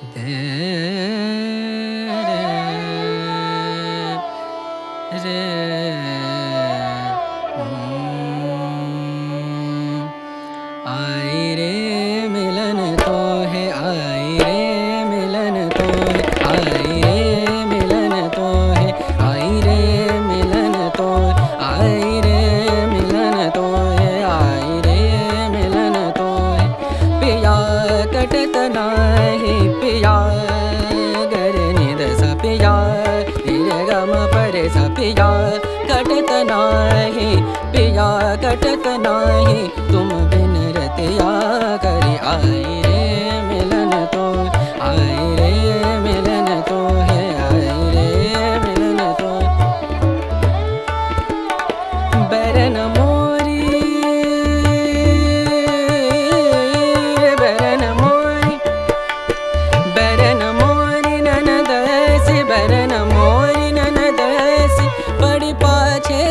दे रे रे आई रे मिलन तो है, आई रे मिलन तो है, आई रे मिलन तो है, आई रे मिलन तो है, आई रे मिलन तो है, आई रे मिलन तो है। पिया कटत नाही पिया गरे निद सा पिया रे गम परे सा पिया कटत नाही पिया कटत नाही तुम बिन रतिया करे। आई रे मिलन तो, आई रे मिलन तो है, आई रे मिलन तो। बरन मोरी बरन मोरी बरन मोरी ननद ऐसी, बरन मोरी ननद ऐसी बड़ी पाछे